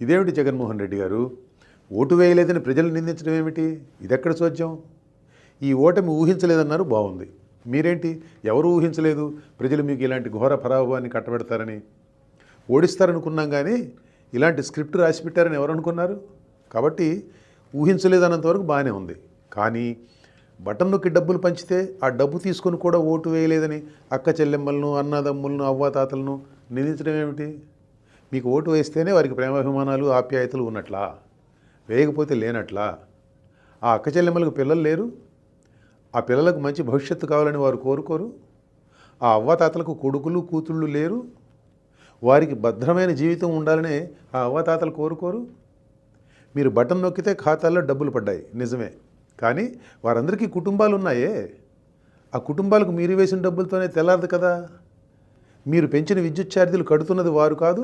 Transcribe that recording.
ఇదేమిటి జగన్మోహన్ రెడ్డి గారు, ఓటు వేయలేదని ప్రజలు నిందించడం ఏమిటి? ఇదెక్కడ చోద్యం? ఈ ఓటమి ఊహించలేదన్నారు, బాగుంది. మీరేంటి, ఎవరు ఊహించలేదు ప్రజలు మీకు ఇలాంటి ఘోర పరాభవాన్ని కట్టబెడతారని? ఓడిస్తారనుకున్నాం కానీ ఇలాంటి స్క్రిప్ట్ రాసి పెట్టారని ఎవరు అనుకున్నారు? కాబట్టి ఊహించలేదన్నంతవరకు బాగానే ఉంది. కానీ బటన్ నొక్కి డబ్బులు పంచితే ఆ డబ్బు తీసుకొని కూడా ఓటు వేయలేదని అక్క చెల్లెమ్మలను, అన్నదమ్ములను, అవ్వాతాతలను నిందించడం ఏమిటి? మీకు ఓటు వేస్తేనే వారికి ప్రేమాభిమానాలు, ఆప్యాయతలు ఉన్నట్లా? వేయకపోతే లేనట్లా? ఆ అక్క చెల్లెమ్మలకు పిల్లలు లేరు? ఆ పిల్లలకు మంచి భవిష్యత్తు కావాలని వారు కోరుకోరు? ఆ అవ్వాతాతలకు కొడుకులు, కూతుళ్ళు లేరు? వారికి భద్రమైన జీవితం ఉండాలనే ఆ అవ్వాతాతలు కోరుకోరు? మీరు బటన్ నొక్కితే ఖాతాల్లో డబ్బులు పడ్డాయి, నిజమే. కానీ వారందరికీ కుటుంబాలు ఉన్నాయే. ఆ కుటుంబాలకు మీరు వేసిన డబ్బులతోనే తెల్లారదు కదా. మీరు పెంచిన విద్యుత్ ఛార్జీలు కడుతున్నది వారు కాదు,